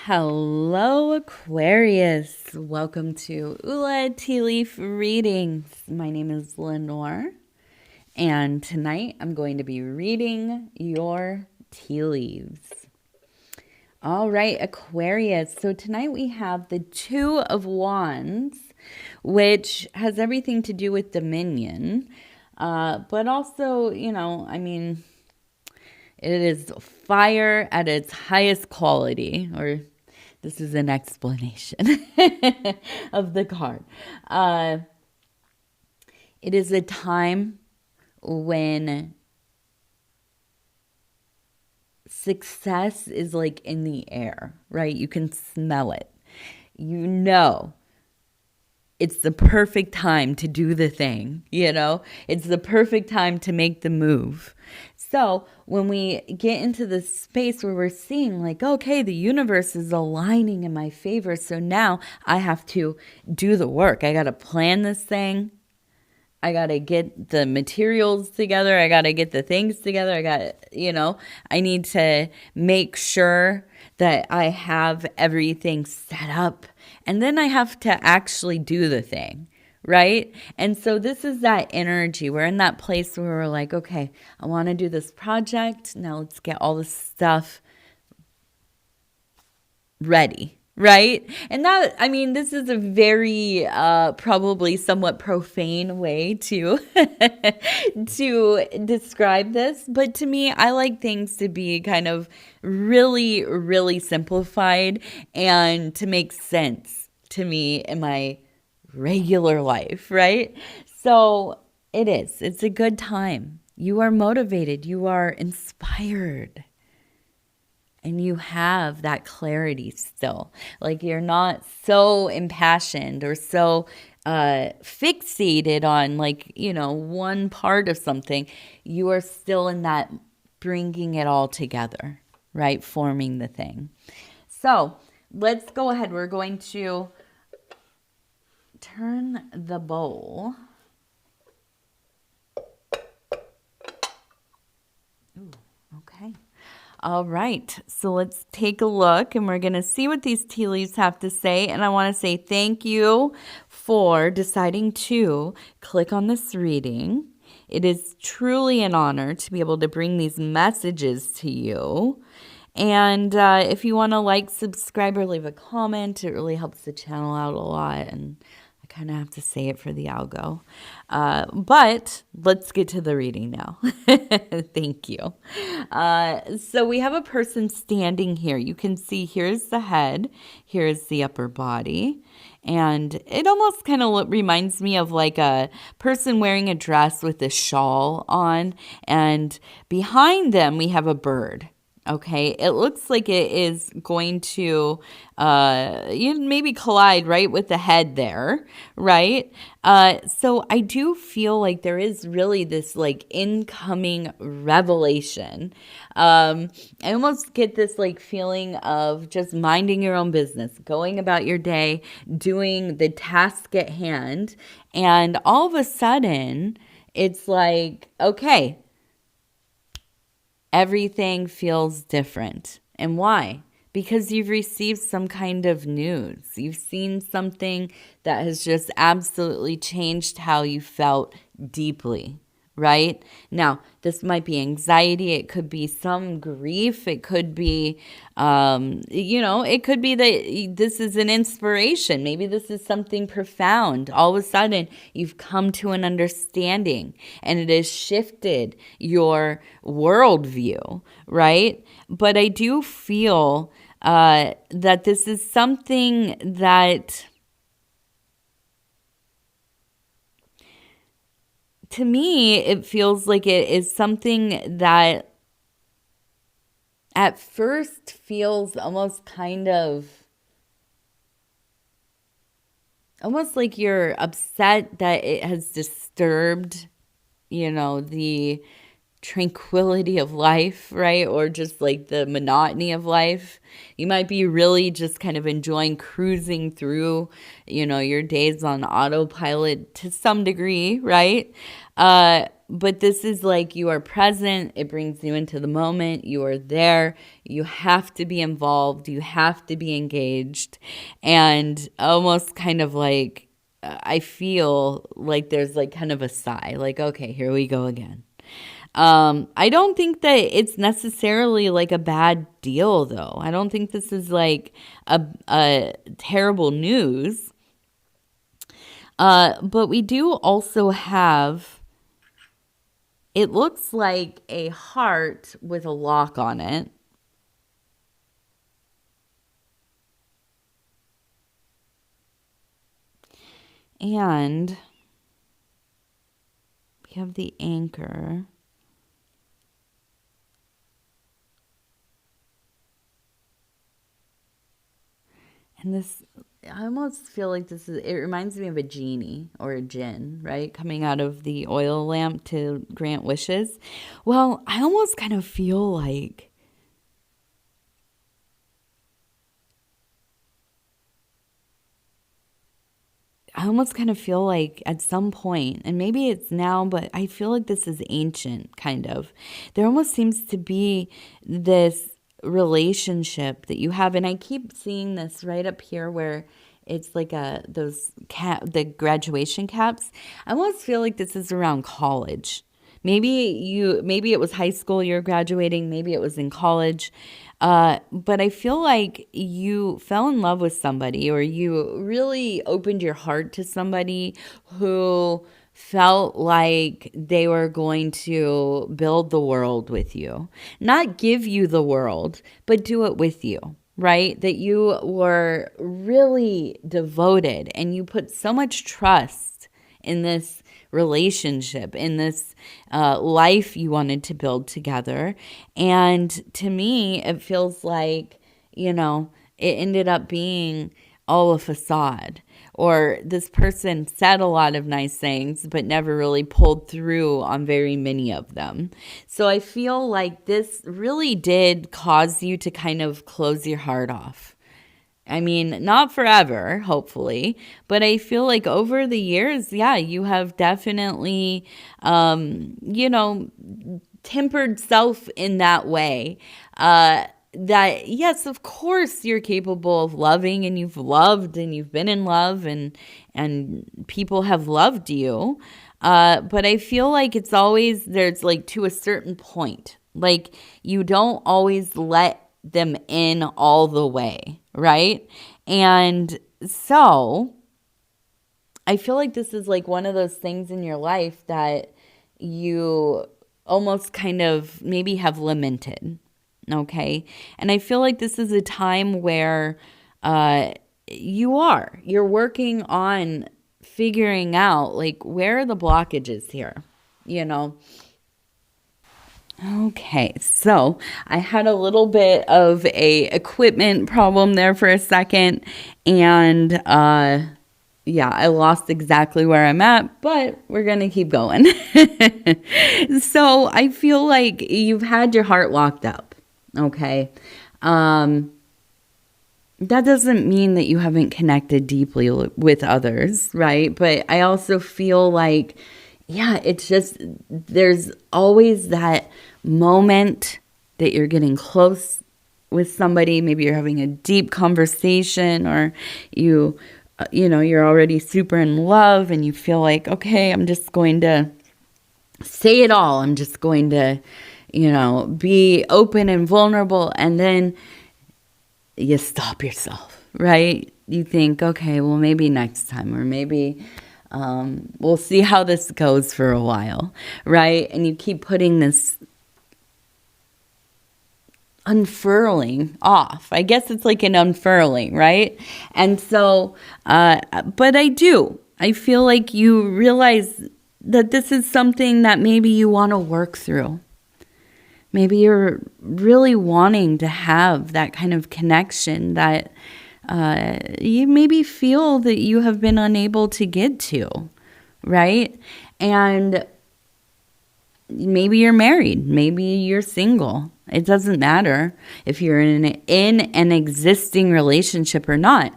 Hello, Aquarius. Welcome to Ula Tea Leaf Readings. My name is Lenor, and tonight I'm going to be reading your tea leaves. All right, Aquarius. So tonight we have the Two of Wands, which has everything to do with dominion, but also, it is fire at its highest quality, or this is an explanation of the card. It is a time when success is like in the air, right? You can smell it. You know it's the perfect time to do the thing, It's the perfect time to make the move. So when we get into this space where we're seeing like, okay, the universe is aligning in my favor, so now I have to do the work. I got to plan this thing. I got to get the materials together. I got to get the things together. I need to make sure that I have everything set up. And then I have to actually do the thing, right? And so this is that energy. We're in that place where we're like, okay, I want to do this project. Now let's get all this stuff ready. Right? And this is a very probably somewhat profane way to to describe this. But to me, I like things to be kind of really, really simplified and to make sense to me in my regular life, right? So it's a good time. You are motivated. You are inspired. And you have that clarity still. Like you're not so impassioned or so fixated on one part of something. You are still in that bringing it all together, right? Forming the thing. So let's go ahead. We're going to turn the bowl. Ooh, okay. All right, so let's take a look and we're going to see what these tea leaves have to say. And I want to say thank you for deciding to click on this reading. It is truly an honor to be able to bring these messages to you. And if you want to subscribe, or leave a comment, it really helps the channel out a lot. And I kind of have to say it for the algo. But let's get to the reading now. Thank you. So we have a person standing here. You can see here's the head, here's the upper body. And it almost kind of reminds me of like a person wearing a dress with a shawl on. And behind them, we have a bird. Okay, it looks like it is going to maybe collide right with the head there, right? So I do feel like there is really this like incoming revelation. I almost get this like feeling of just minding your own business, going about your day, doing the task at hand, and all of a sudden it's like, okay, everything feels different. And why? Because you've received some kind of news. You've seen something that has just absolutely changed how you felt deeply, right? Now, this might be anxiety. It could be some grief. It could be, it could be that this is an inspiration. Maybe this is something profound. All of a sudden, you've come to an understanding and it has shifted your worldview, right? But I do feel that this is something that, to me, it feels like it is something that at first feels almost like you're upset that it has disturbed, the tranquility of life, right? Or just like the monotony of life. You might be really just kind of enjoying cruising through, your days on autopilot to some degree, right? But this is like you are present. It brings you into the moment. You are there. You have to be involved. You have to be engaged. And almost kind of like, I feel like there's like kind of a sigh, like, okay, here we go again. I don't think that it's necessarily like a bad deal, though. I don't think this is like a terrible news. But we do also have, it looks like a heart with a lock on it. And we have the anchor. And this, I almost feel like it reminds me of a genie or a djinn, right? Coming out of the oil lamp to grant wishes. Well, I almost kind of feel like at some point, and maybe it's now, but I feel like this is ancient, kind of. There almost seems to be this relationship that you have, and I keep seeing this right up here where it's like the graduation caps. I almost feel like this is around college. Maybe it was high school you're graduating, maybe it was in college. But I feel like you fell in love with somebody, or you really opened your heart to somebody who felt like they were going to build the world with you. Not give you the world, but do it with you, right? That you were really devoted and you put so much trust in this relationship, in this life you wanted to build together. And to me, it feels like, it ended up being all a facade, or this person said a lot of nice things, but never really pulled through on very many of them. So I feel like this really did cause you to kind of close your heart off. I mean, not forever, hopefully, but I feel like over the years, yeah, you have definitely, tempered self in that way. That, yes, of course, you're capable of loving, and you've loved, and you've been in love, and people have loved you. But I feel like there's like to a certain point, like you don't always let them in all the way, right? And so I feel like this is like one of those things in your life that you almost kind of maybe have lamented, okay? And I feel like this is a time where you're working on figuring out like where are the blockages here, Okay, so I had a little bit of a equipment problem there for a second, and yeah, I lost exactly where I'm at, but we're gonna keep going. So I feel like you've had your heart locked up, okay? That doesn't mean that you haven't connected deeply with others, right? But I also feel like, yeah, it's just, there's always that moment that you're getting close with somebody. Maybe you're having a deep conversation, or you're already super in love and you feel like, okay, I'm just going to say it all. I'm just going to, be open and vulnerable. And then you stop yourself, right? You think, okay, well, maybe next time, or maybe we'll see how this goes for a while, right? And you keep putting this unfurling off. I guess it's like an unfurling, right? And so, but I feel like you realize that this is something that maybe you want to work through. Maybe you're really wanting to have that kind of connection that you maybe feel that you have been unable to get to, right? And maybe you're married, maybe you're single. It doesn't matter if you're in an existing relationship or not.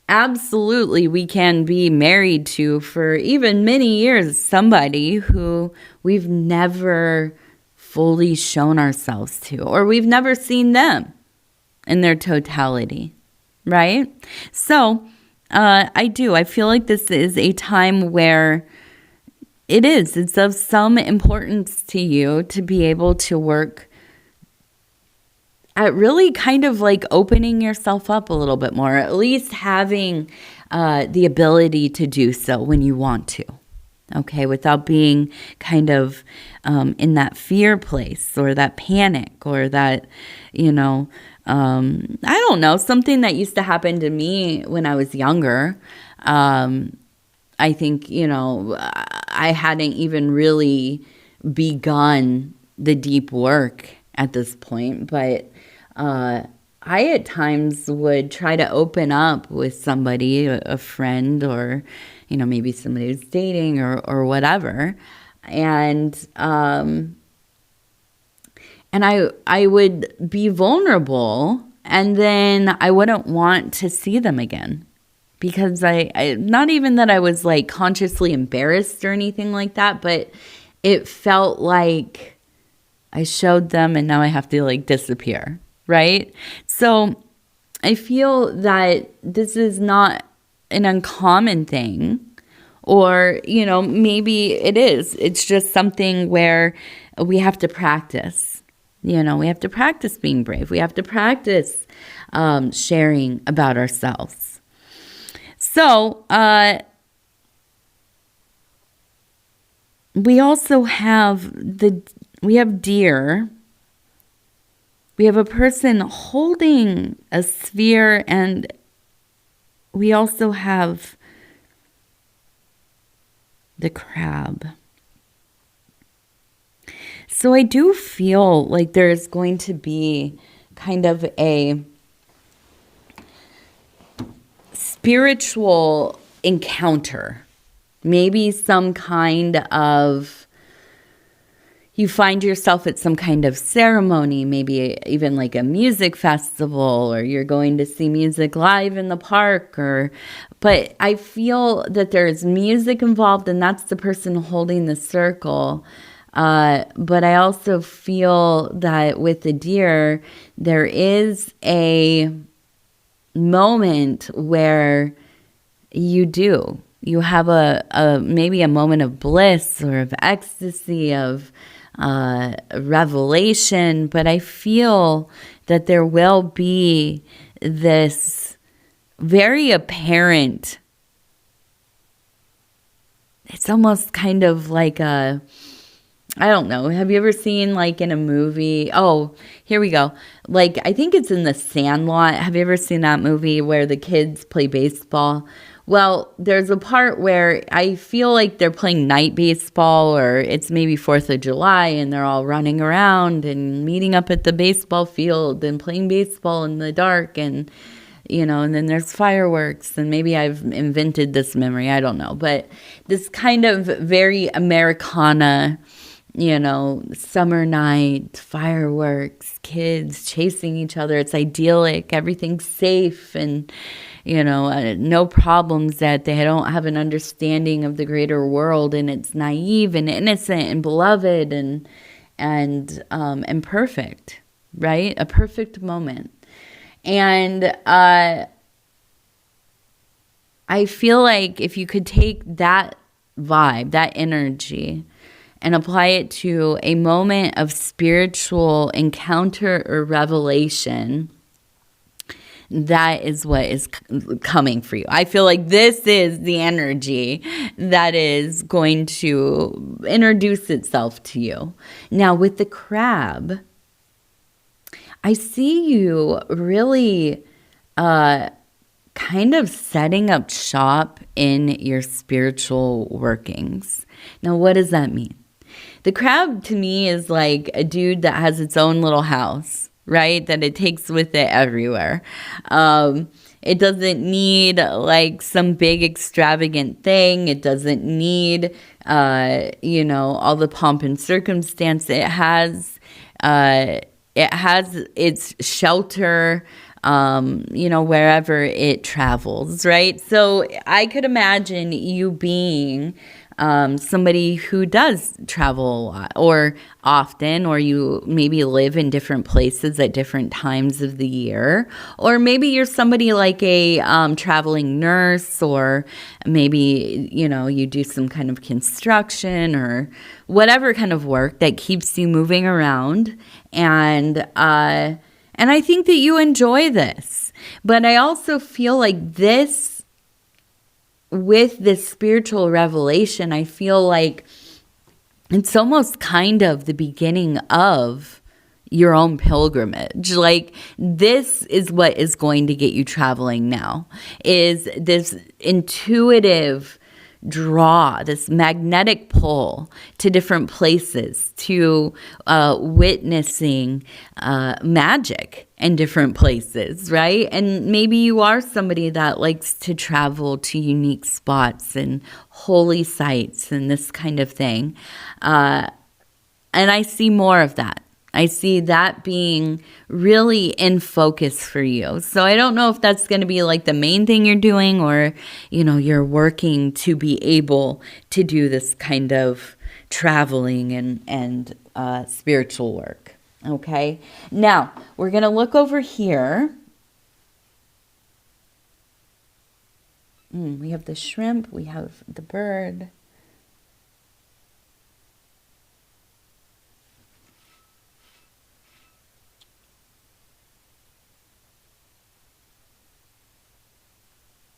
Absolutely, we can be married to, for even many years, somebody who we've never fully shown ourselves to, or we've never seen them in their totality, right? So I feel like this is a time where it's of some importance to you to be able to work at really kind of like opening yourself up a little bit more, at least having the ability to do so when you want to, okay, without being kind of in that fear place or that panic or that, I don't know, something that used to happen to me when I was younger. I think, I hadn't even really begun the deep work at this point, but I at times would try to open up with somebody, a friend, or, maybe somebody who's dating or whatever. And I would be vulnerable, and then I wouldn't want to see them again. Because I not even that I was like consciously embarrassed or anything like that, but it felt like I showed them and now I have to like disappear, right? So I feel that this is not an uncommon thing, or, maybe it is. It's just something where we have to practice. We have to practice being brave. We have to practice sharing about ourselves. So, we also have deer. We have a person holding a sphere, and we also have the crab. So I do feel like there's going to be kind of a spiritual encounter, maybe some kind of, you find yourself at some kind of ceremony, maybe even like a music festival, or you're going to see music live in the park, but I feel that there's music involved, and that's the person holding the circle. But I also feel that with the deer, there is a moment where you have a maybe a moment of bliss or of ecstasy, of revelation, but I feel that there will be this very apparent, it's almost kind of like a, I don't know. Have you ever seen like in a movie? Oh, here we go. Like, I think it's in The Sandlot. Have you ever seen that movie where the kids play baseball? Well, there's a part where I feel like they're playing night baseball, or it's maybe 4th of July, and they're all running around and meeting up at the baseball field and playing baseball in the dark, and and then there's fireworks, and maybe I've invented this memory. I don't know. But this kind of very Americana, summer night, fireworks, kids chasing each other. It's idyllic. Everything's safe, and, no problems, that they don't have an understanding of the greater world, and it's naive and innocent and beloved and perfect, right? A perfect moment. And I feel like if you could take that vibe, that energy, and apply it to a moment of spiritual encounter or revelation, that is what is coming for you. I feel like this is the energy that is going to introduce itself to you. Now, with the crab, I see you really kind of setting up shop in your spiritual workings. Now, what does that mean? The crab to me is like a dude that has its own little house, right? That it takes with it everywhere. It doesn't need like some big extravagant thing. It doesn't need, all the pomp and circumstance. It has its shelter, wherever it travels, right? So I could imagine you being somebody who does travel a lot or often, or you maybe live in different places at different times of the year, or maybe you're somebody like a traveling nurse, or maybe, you do some kind of construction or whatever kind of work that keeps you moving around. And I think that you enjoy this. But I also feel like with this spiritual revelation, I feel like it's almost kind of the beginning of your own pilgrimage. Like, this is what is going to get you traveling now, is this intuitive draw, this magnetic pull to different places, to witnessing magic in different places, right? And maybe you are somebody that likes to travel to unique spots and holy sites and this kind of thing. And I see more of that. I see that being really in focus for you. So I don't know if that's going to be like the main thing you're doing, or, you're working to be able to do this kind of traveling and spiritual work. Okay. Now we're going to look over here. We have the shrimp. We have the bird.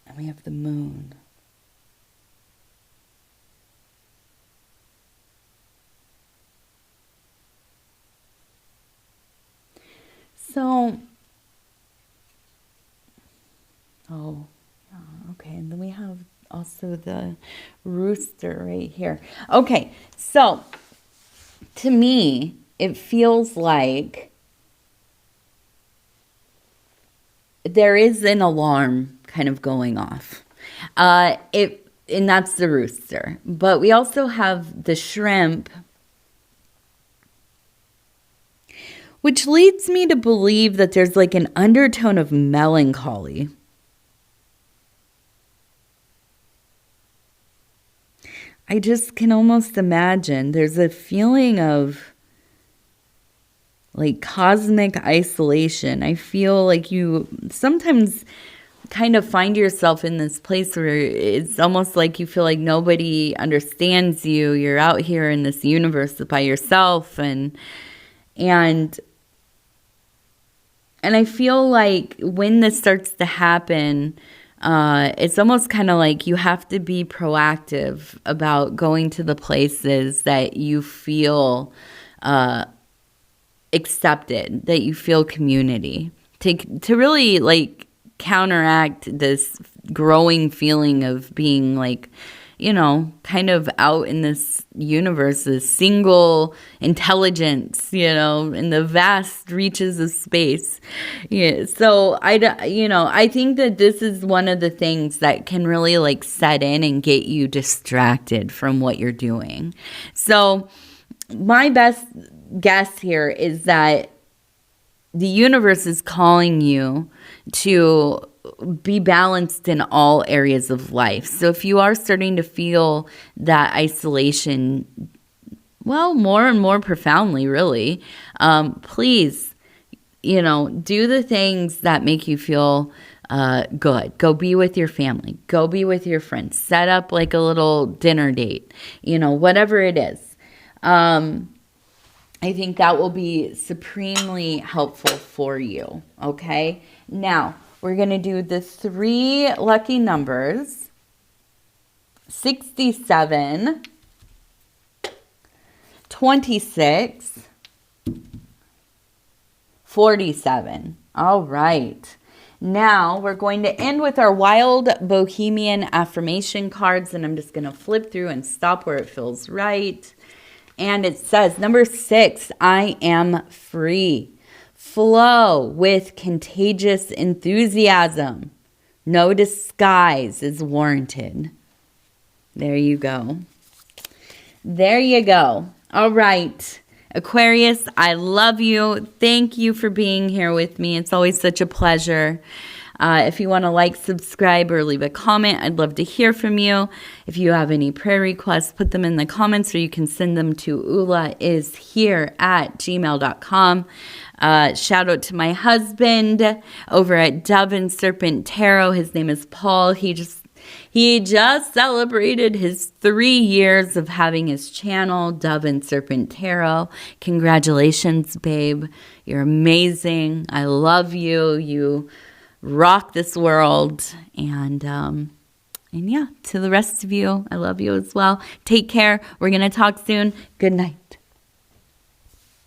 And we have the moon. So, okay, and then we have also the rooster right here. Okay, so to me, it feels like there is an alarm kind of going off. And that's the rooster. But we also have the shrimp, which leads me to believe that there's like an undertone of melancholy. I just can almost imagine there's a feeling of like cosmic isolation. I feel like you sometimes kind of find yourself in this place where it's almost like you feel like nobody understands you. You're out here in this universe by yourself, and I feel like when this starts to happen, it's almost kind of like you have to be proactive about going to the places that you feel accepted, that you feel community, to really like counteract this growing feeling of being like, kind of out in this universe, this single intelligence, in the vast reaches of space. Yeah. So I think that this is one of the things that can really like set in and get you distracted from what you're doing. So my best guess here is that the universe is calling you to be balanced in all areas of life. So if you are starting to feel that isolation, well, more and more profoundly, really, please, do the things that make you feel good. Go be with your family. Go be with your friends. Set up like a little dinner date, whatever it is. I think that will be supremely helpful for you, okay? Now, we're going to do the 3 lucky numbers, 67, 26, 47. All right. Now, we're going to end with our Wild Bohemian affirmation cards, and I'm just going to flip through and stop where it feels right. And it says, number 6, I am free. Flow with contagious enthusiasm. No disguise is warranted. There you go. There you go. All right. Aquarius, I love you. Thank you for being here with me. It's always such a pleasure. If you want to like, subscribe, or leave a comment, I'd love to hear from you. If you have any prayer requests, put them in the comments, or you can send them to ulaishere@gmail.com. Shout out to my husband over at Dove and Serpent Tarot. His name is Paul. He just celebrated his 3 years of having his channel, Dove and Serpent Tarot. Congratulations, babe. You're amazing. I love you. You rock this world. And yeah, to the rest of you, I love you as well. Take care. We're going to talk soon. Good night.